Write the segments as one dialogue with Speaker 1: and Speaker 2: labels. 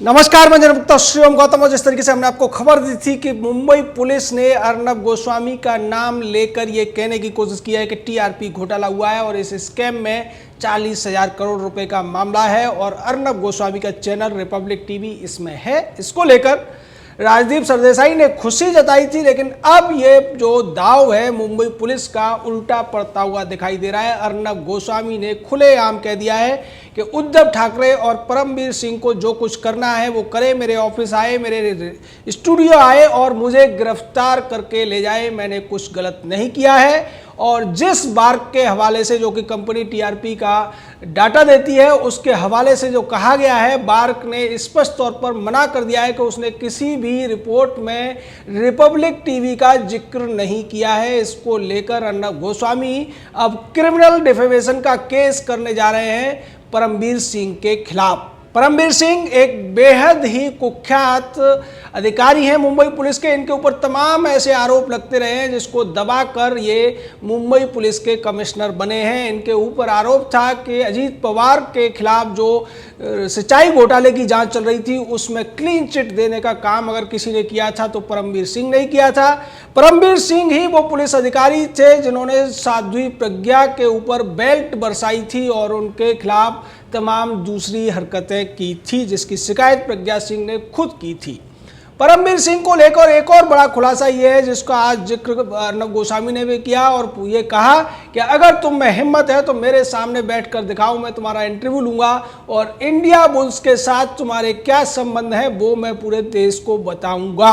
Speaker 1: नमस्कार, मैं जनप्रतिनिधि श्रीराम गौतम। और जिस तरीके से हमने आपको खबर दी थी कि मुंबई पुलिस ने अर्नब गोस्वामी का नाम लेकर ये कहने की कोशिश की है कि टीआरपी घोटाला हुआ है और इस स्कैम में 40,000 करोड़ रुपए का मामला है और अर्नब गोस्वामी का चैनल रिपब्लिक टीवी इसमें है। इसको लेकर राजदीप सरदेसाई ने खुशी जताई थी, लेकिन अब ये जो दाव है मुंबई पुलिस का उल्टा पड़ता हुआ दिखाई दे रहा है। अर्नब गोस्वामी ने खुलेआम कह दिया है कि उद्धव ठाकरे और परमवीर सिंह को जो कुछ करना है वो करे, मेरे ऑफिस आए, मेरे स्टूडियो आए और मुझे गिरफ्तार करके ले जाए। मैंने कुछ गलत नहीं किया है। और जिस बार्क के हवाले से, जो कि कंपनी टीआरपी का डाटा देती है, उसके हवाले से जो कहा गया है, बार्क ने स्पष्ट तौर पर मना कर दिया है कि उसने किसी भी रिपोर्ट में रिपब्लिक टीवी का जिक्र नहीं किया है। इसको लेकर अर्नब गोस्वामी अब क्रिमिनल डिफेमेशन का केस करने जा रहे हैं परमवीर सिंह के खिलाफ। परमवीर सिंह एक बेहद ही कुख्यात अधिकारी हैं मुंबई पुलिस के। इनके ऊपर तमाम ऐसे आरोप लगते रहे हैं जिसको दबाकर ये मुंबई पुलिस के कमिश्नर बने हैं। इनके ऊपर आरोप था कि अजीत पवार के खिलाफ जो सिंचाई घोटाले की जांच चल रही थी उसमें क्लीन चिट देने का काम अगर किसी ने किया था तो परमवीर सिंह ने किया था। परमवीर सिंह ही वो पुलिस अधिकारी थे जिन्होंने साध्वी प्रज्ञा के ऊपर बेल्ट बरसाई थी और उनके खिलाफ तमाम दूसरी हरकतें की थी, जिसकी शिकायत प्रज्ञा सिंह ने खुद की थी। परमवीर सिंह को लेकर एक और बड़ा खुलासा ये है जिसका आज जिक्र अर्नब गोस्वामी ने भी किया और ये कहा कि अगर तुम में हिम्मत है तो मेरे सामने बैठकर दिखाओ, मैं तुम्हारा इंटरव्यू लूंगा और इंडिया बुल्स के साथ तुम्हारे क्या संबंध है वो मैं पूरे देश को बताऊंगा।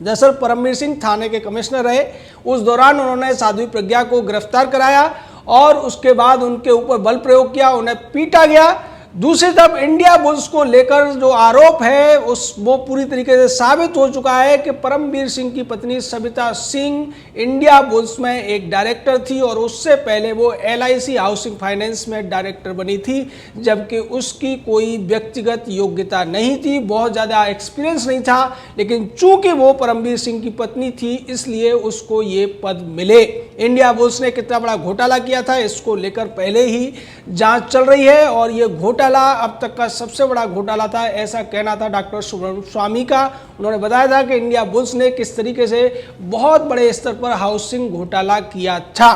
Speaker 1: दरअसल परमवीर सिंह थाने के कमिश्नर रहे, उस दौरान उन्होंने साध्वी प्रज्ञा को गिरफ्तार कराया और उसके बाद उनके ऊपर बल प्रयोग किया, उन्हें पीटा गया। दूसरी तरफ इंडिया बुल्स को लेकर जो आरोप है वो पूरी तरीके से साबित हो चुका है कि परमवीर सिंह की पत्नी सविता सिंह इंडिया बुल्स में एक डायरेक्टर थी और उससे पहले वो LIC हाउसिंग फाइनेंस में डायरेक्टर बनी थी, जबकि उसकी कोई व्यक्तिगत योग्यता नहीं थी, बहुत ज़्यादा एक्सपीरियंस नहीं था, लेकिन चूंकि वो परमवीर सिंह की पत्नी थी इसलिए उसको ये पद मिले। इंडिया बुल्स ने कितना बड़ा घोटाला किया था इसको लेकर पहले ही जांच चल रही है और ये घोटाला अब तक का सबसे बड़ा घोटाला था, ऐसा कहना था डॉक्टर सुब्रमण्यम स्वामी का। उन्होंने बताया था कि इंडिया बुल्स ने किस तरीके से बहुत बड़े स्तर पर हाउसिंग घोटाला किया था।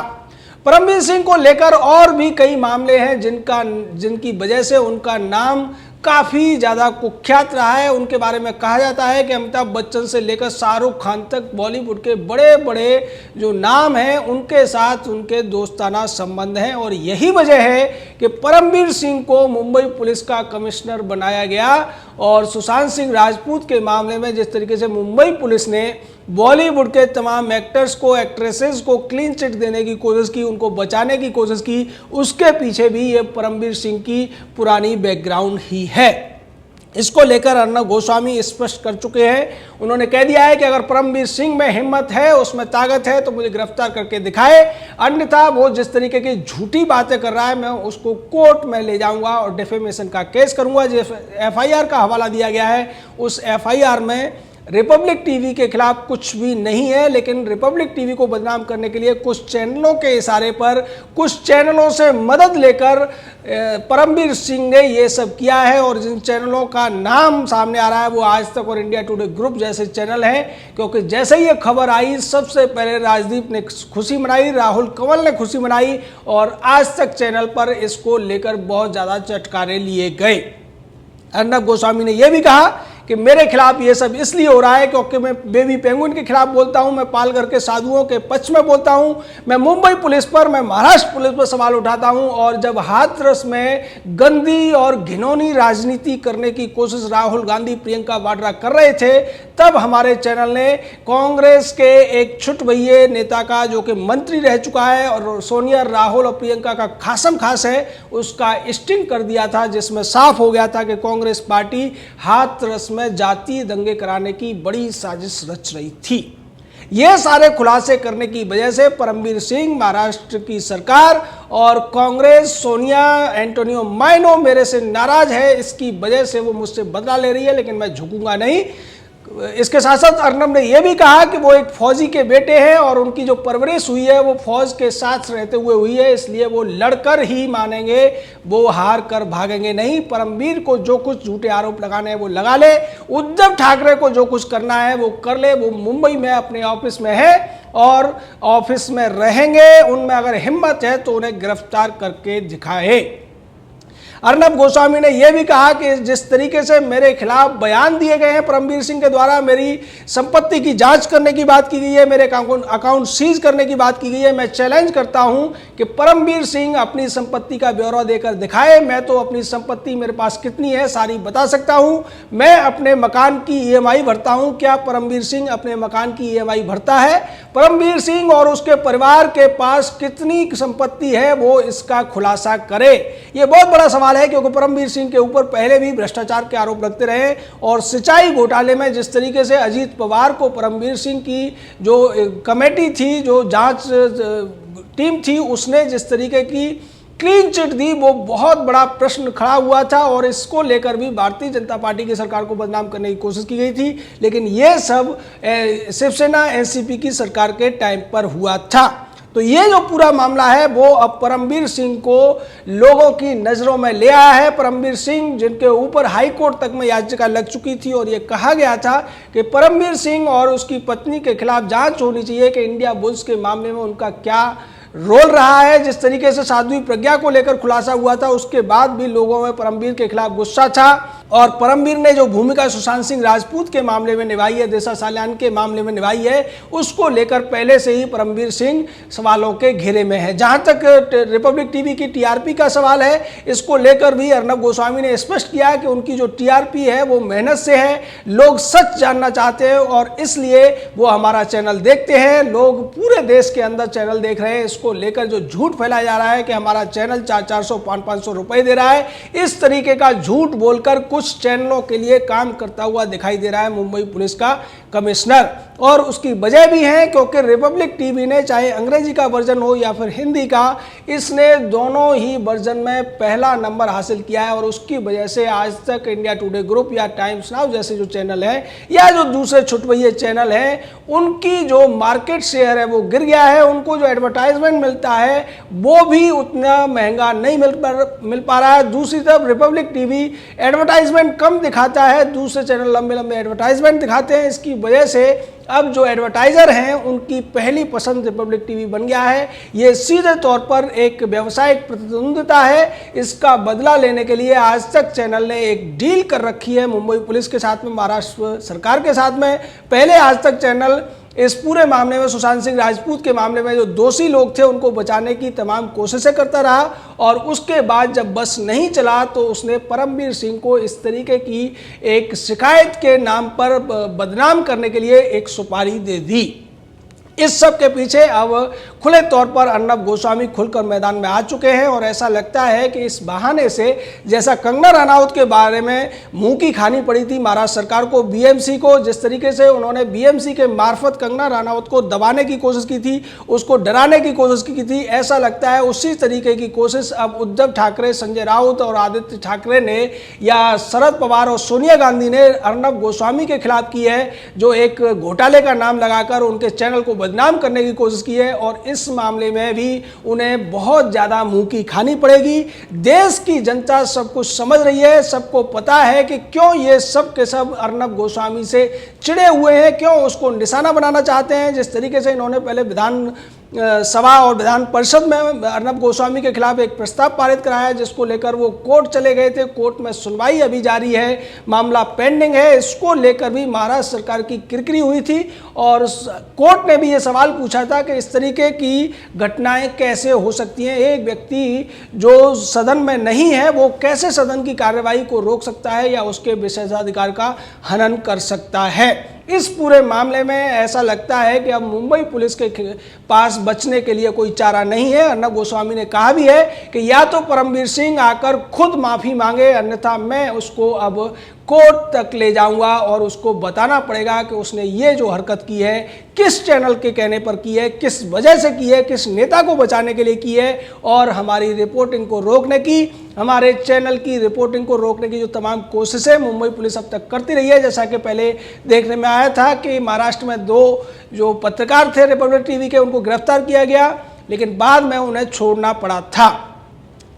Speaker 1: परमवीर सिंह को लेकर और भी कई मामले हैं जिनकी वजह से उनका नाम काफ़ी ज़्यादा कुख्यात रहा है। उनके बारे में कहा जाता है कि अमिताभ बच्चन से लेकर शाहरुख खान तक बॉलीवुड के बड़े बड़े जो नाम हैं उनके साथ उनके दोस्ताना संबंध हैं और यही वजह है कि परमवीर सिंह को मुंबई पुलिस का कमिश्नर बनाया गया। और सुशांत सिंह राजपूत के मामले में जिस तरीके से मुंबई पुलिस ने बॉलीवुड के तमाम एक्टर्स को, एक्ट्रेसेस को क्लीन चिट देने की कोशिश की, उनको बचाने की कोशिश की, उसके पीछे भी ये परमवीर सिंह की पुरानी बैकग्राउंड ही है। इसको लेकर अर्नब गोस्वामी स्पष्ट कर चुके हैं। उन्होंने कह दिया है कि अगर परमवीर सिंह में हिम्मत है, उसमें ताकत है तो मुझे गिरफ्तार करके दिखाए, अन्यथा वो जिस तरीके की झूठी बातें कर रहा है मैं उसको कोर्ट में ले जाऊंगा और डिफेमेशन का केस करूंगा। जो FIR का हवाला दिया गया है उस FIR में रिपब्लिक टीवी के खिलाफ कुछ भी नहीं है, लेकिन रिपब्लिक टीवी को बदनाम करने के लिए कुछ चैनलों के इशारे पर, कुछ चैनलों से मदद लेकर परमवीर सिंह ने ये सब किया है। और जिन चैनलों का नाम सामने आ रहा है वो आज तक और इंडिया टुडे ग्रुप जैसे चैनल हैं, क्योंकि जैसे ही ये खबर आई सबसे पहले राजदीप ने खुशी मनाई, राहुल कंवल ने खुशी मनाई और आज तक चैनल पर इसको लेकर बहुत ज़्यादा चटकारे लिए गए। अर्नब गोस्वामी ने यह भी कहा कि मेरे खिलाफ ये सब इसलिए हो रहा है क्योंकि मैं बेबी पेंगुइन के खिलाफ बोलता हूं, मैं पालघर के साधुओं के पक्ष में बोलता हूं, मैं मुंबई पुलिस पर, मैं महाराष्ट्र पुलिस पर सवाल उठाता हूं। और जब हाथरस में गंदी और घिनौनी राजनीति करने की कोशिश राहुल गांधी, प्रियंका वाड्रा कर रहे थे, तब हमारे चैनल ने कांग्रेस के एक छुटभइये नेता का, जो कि मंत्री रह चुका है और सोनिया, राहुल और प्रियंका का खासम खास है, उसका स्टिंग कर दिया था, जिसमें साफ हो गया था कि कांग्रेस पार्टी हाथरस में जातीय दंगे कराने की बड़ी साजिश रच रही थी। ये सारे खुलासे करने की वजह से परमवीर सिंह, महाराष्ट्र की सरकार और कांग्रेस, सोनिया, एंटोनियो माइनो मेरे से नाराज है। इसकी वजह से वो मुझसे बदला ले रही है, लेकिन मैं झुकूंगा नहीं। इसके साथ साथ अर्नब ने यह भी कहा कि वो एक फौजी के बेटे हैं और उनकी जो परवरिश हुई है वो फौज के साथ रहते हुए हुई है, इसलिए वो लड़कर ही मानेंगे, वो हार कर भागेंगे नहीं। परमवीर को जो कुछ झूठे आरोप लगाने हैं वो लगा ले, उद्धव ठाकरे को जो कुछ करना है वो कर ले। वो मुंबई में अपने ऑफिस में है और ऑफिस में रहेंगे, उनमें अगर हिम्मत है तो उन्हें गिरफ्तार करके दिखाए। अर्नब गोस्वामी ने यह भी कहा कि जिस तरीके से मेरे खिलाफ बयान दिए गए हैं परमवीर सिंह के द्वारा, मेरी संपत्ति की जांच करने की बात की गई है, मेरे अकाउंट सीज करने की बात की गई है, मैं चैलेंज करता हूं कि परमवीर सिंह अपनी संपत्ति का ब्यौरा देकर दिखाए। मैं तो अपनी संपत्ति मेरे पास कितनी है सारी बता सकता हूं। मैं अपने मकान की ईएमआई भरता हूं, क्या परमवीर सिंह अपने मकान की ईएमआई भरता है? परमवीर सिंह और उसके परिवार के पास कितनी संपत्ति है वो इसका खुलासा करे। यह बहुत बड़ा सवाल है, क्योंकि परमवीर सिंह के ऊपर पहले भी भ्रष्टाचार के आरोप लगते रहे और सिंचाई घोटाले में जिस तरीके से अजीत पवार को परमवीर सिंह की जो कमेटी थी, जो जांच टीम थी, उसने जिस तरीके की क्लीन चिट दी, वो बहुत बड़ा प्रश्न खड़ा हुआ था और इसको लेकर भी भारतीय जनता पार्टी की सरकार को बदनाम करने की कोशिश की गई थी। लेकिन ये सब शिवसेना एनसीपी की सरकार के टाइम पर हुआ था। तो ये जो पूरा मामला है वो अब परमवीर सिंह को लोगों की नज़रों में ले आया है। परमवीर सिंह जिनके ऊपर हाई कोर्ट तक में याचिका लग चुकी थी और ये कहा गया था कि परमवीर सिंह और उसकी पत्नी के खिलाफ जांच होनी चाहिए कि इंडिया बुल्स के मामले में उनका क्या रोल रहा है। जिस तरीके से साध्वी प्रज्ञा को लेकर खुलासा हुआ था, उसके बाद भी लोगों में परमवीर के खिलाफ गुस्सा था और परमवीर ने जो भूमिका सुशांत सिंह राजपूत के मामले में निभाई है, दिशा सालियान के मामले में निभाई है, उसको लेकर पहले से ही परमवीर सिंह सवालों के घेरे में है। जहां तक रिपब्लिक टीवी की टीआरपी का सवाल है, इसको लेकर भी अर्नब गोस्वामी ने स्पष्ट किया कि उनकी जो टीआरपी है वो मेहनत से है, लोग सच जानना चाहते हैं और इसलिए वो हमारा चैनल देखते हैं। लोग पूरे देश के अंदर चैनल देख रहे हैं। इसको लेकर जो झूठ फैलाया जा रहा है कि हमारा चैनल 400 500 रुपए दे रहा है, इस तरीके का झूठ बोलकर कुछ चैनलों के लिए काम करता हुआ दिखाई दे रहा है मुंबई पुलिस का कमिश्नर। और उसकी वजह भी है क्योंकि रिपब्लिक टीवी ने, चाहे अंग्रेजी का वर्जन हो या फिर हिंदी का, इसने दोनों ही वर्जन में पहला नंबर हासिल किया है और उसकी वजह से आज तक इंडिया टुडे ग्रुप या टाइम्स नाउ जैसे जो चैनल है या जो दूसरे छुटवैये चैनल हैं, उनकी जो मार्केट शेयर है वो गिर गया है। उनको जो एडवर्टाइजमेंट मिलता है वो भी उतना महंगा नहीं मिल पा रहा है। दूसरी तरफ रिपब्लिक टीवी एडवर्टाइजमेंट कम दिखाता है, दूसरे चैनल लंबे लंबे एडवर्टाइजमेंट दिखाते हैं। इसकी वजह से अब जो एडवर्टाइजर हैं उनकी पहली पसंद रिपब्लिक टीवी बन गया है। ये सीधे तौर पर एक व्यावसायिक प्रतिद्वंदिता है। इसका बदला लेने के लिए आज तक चैनल ने एक डील कर रखी है मुंबई पुलिस के साथ में, महाराष्ट्र सरकार के साथ में। पहले आज तक चैनल इस पूरे मामले में, सुशांत सिंह राजपूत के मामले में जो दोषी लोग थे उनको बचाने की तमाम कोशिशें करता रहा और उसके बाद जब बस नहीं चला तो उसने परमवीर सिंह को इस तरीके की एक शिकायत के नाम पर बदनाम करने के लिए एक सुपारी दे दी। इस सब के पीछे अब खुले तौर पर अर्नब गोस्वामी खुलकर मैदान में आ चुके हैं और ऐसा लगता है कि इस बहाने से, जैसा कंगना रनौत के बारे में मुंह की खानी पड़ी थी महाराष्ट्र सरकार को, बीएमसी को, जिस तरीके से उन्होंने बीएमसी के मार्फत कंगना रनौत को दबाने की कोशिश की थी, उसको डराने की कोशिश की थी, ऐसा लगता है उसी तरीके की कोशिश अब उद्धव ठाकरे, संजय राउत और आदित्य ठाकरे ने या शरद पवार और सोनिया गांधी ने अर्नब गोस्वामी के खिलाफ की है, जो एक घोटाले का नाम लगाकर उनके चैनल को बदनाम करने की कोशिश की है। और इस मामले में भी उन्हें बहुत ज़्यादा मुंह की खानी पड़ेगी। देश की जनता सब कुछ समझ रही है, सबको पता है कि क्यों ये सब के सब अर्नब गोस्वामी से चिढ़े हुए हैं, क्यों उसको निशाना बनाना चाहते हैं। जिस तरीके से इन्होंने पहले विधान सभा और विधान परिषद में अर्नब गोस्वामी के खिलाफ एक प्रस्ताव पारित कराया जिसको लेकर वो कोर्ट चले गए थे, कोर्ट में सुनवाई अभी जारी है, मामला पेंडिंग है। इसको लेकर भी महाराष्ट्र सरकार की किरकिरी हुई थी और कोर्ट ने भी ये सवाल पूछा था कि इस तरीके की घटनाएं कैसे हो सकती हैं, एक व्यक्ति जो सदन में नहीं है वो कैसे सदन की कार्यवाही को रोक सकता है या उसके विशेषाधिकार का हनन कर सकता है। इस पूरे मामले में ऐसा लगता है कि अब मुंबई पुलिस के पास बचने के लिए कोई चारा नहीं है। अर्नब गोस्वामी ने कहा भी है कि या तो परमवीर सिंह आकर खुद माफ़ी मांगे, अन्यथा मैं उसको अब कोर्ट तक ले जाऊंगा और उसको बताना पड़ेगा कि उसने ये जो हरकत की है किस चैनल के कहने पर की है, किस वजह से की है, किस नेता को बचाने के लिए की है, और हमारी रिपोर्टिंग को रोकने की, हमारे चैनल की रिपोर्टिंग को रोकने की जो तमाम कोशिशें मुंबई पुलिस अब तक करती रही है। जैसा कि पहले देखने में आया था कि महाराष्ट्र में 2 जो पत्रकार थे रिपब्लिक टीवी के, उनको गिरफ्तार किया गया, लेकिन बाद में उन्हें छोड़ना पड़ा था।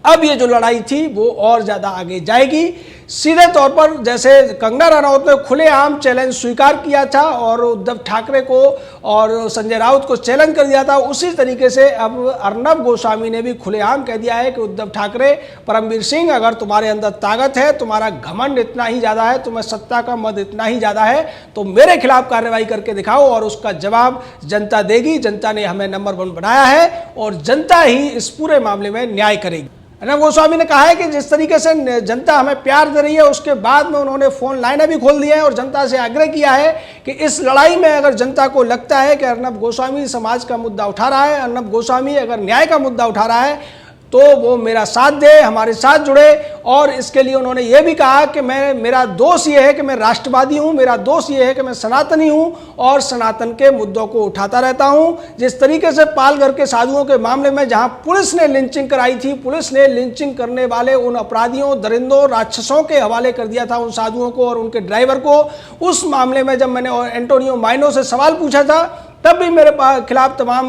Speaker 1: अब ये जो लड़ाई थी वो और ज़्यादा आगे जाएगी। सीधे तौर पर जैसे कंगना रनौत ने खुलेआम चैलेंज स्वीकार किया था और उद्धव ठाकरे को और संजय राउत को चैलेंज कर दिया था, उसी तरीके से अब अर्नब गोस्वामी ने भी खुलेआम कह दिया है कि उद्धव ठाकरे, परमवीर सिंह, अगर तुम्हारे अंदर ताकत है, तुम्हारा घमंड इतना ही ज़्यादा है, तुम्हें सत्ता का मद इतना ही ज़्यादा है, तो मेरे खिलाफ कार्रवाई करके दिखाओ और उसका जवाब जनता देगी। जनता ने हमें नंबर 1 बनाया है और जनता ही इस पूरे मामले में न्याय करेगी। अर्नब गोस्वामी ने कहा है कि जिस तरीके से जनता हमें प्यार दे रही है, उसके बाद में उन्होंने फ़ोन लाइनें भी खोल दी हैं और जनता से आग्रह किया है कि इस लड़ाई में अगर जनता को लगता है कि अर्नब गोस्वामी समाज का मुद्दा उठा रहा है, अर्नब गोस्वामी अगर न्याय का मुद्दा उठा रहा है, तो वो मेरा साथ दे, हमारे साथ जुड़े। और इसके लिए उन्होंने ये भी कहा कि मेरा दोष ये है कि मैं राष्ट्रवादी हूँ, मेरा दोष ये है कि मैं सनातनी हूँ और सनातन के मुद्दों को उठाता रहता हूँ। जिस तरीके से पालघर के साधुओं के मामले में जहाँ पुलिस ने लिंचिंग कराई थी, पुलिस ने लिंचिंग करने वाले उन अपराधियों, दरिंदों, राक्षसों के हवाले कर दिया था उन साधुओं को और उनके ड्राइवर को। उस मामले में जब मैंने एंटोनियो माइनो से सवाल पूछा था, तब भी मेरे खिलाफ तमाम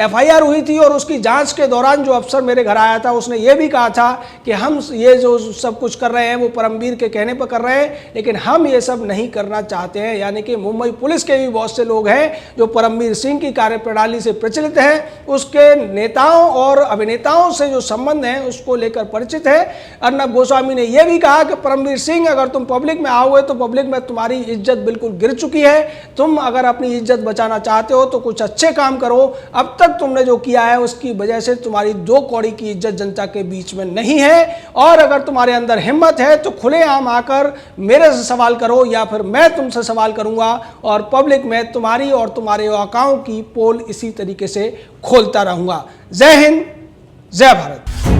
Speaker 1: FIR हुई थी और उसकी जांच के दौरान जो अफसर मेरे घर आया था उसने ये भी कहा था कि हम ये जो सब कुछ कर रहे हैं वो परमवीर के कहने पर कर रहे हैं, लेकिन हम ये सब नहीं करना चाहते हैं। यानी कि मुंबई पुलिस के भी बहुत से लोग हैं जो परमवीर सिंह की कार्यप्रणाली से प्रचलित हैं, उसके नेताओं और अभिनेताओं से जो संबंध हैं उसको लेकर परिचित है। अर्नब गोस्वामी ने यह भी कहा कि परमवीर सिंह, अगर तुम पब्लिक में आओगे तो पब्लिक में तुम्हारी इज्जत बिल्कुल गिर चुकी है, तुम अगर अपनी इज्जत बचाना चाहते हो तो कुछ अच्छे काम करो। अब तक तुमने जो किया है उसकी वजह से तुम्हारी 2 कौड़ी की इज्जत जनता के बीच में नहीं है, और अगर तुम्हारे अंदर हिम्मत है तो खुलेआम आकर मेरे से सवाल करो या फिर मैं तुमसे सवाल करूंगा और पब्लिक में तुम्हारी और तुम्हारे वाकाओं की पोल इसी तरीके से खोलता रहूंगा। जय हिंद, जय भारत।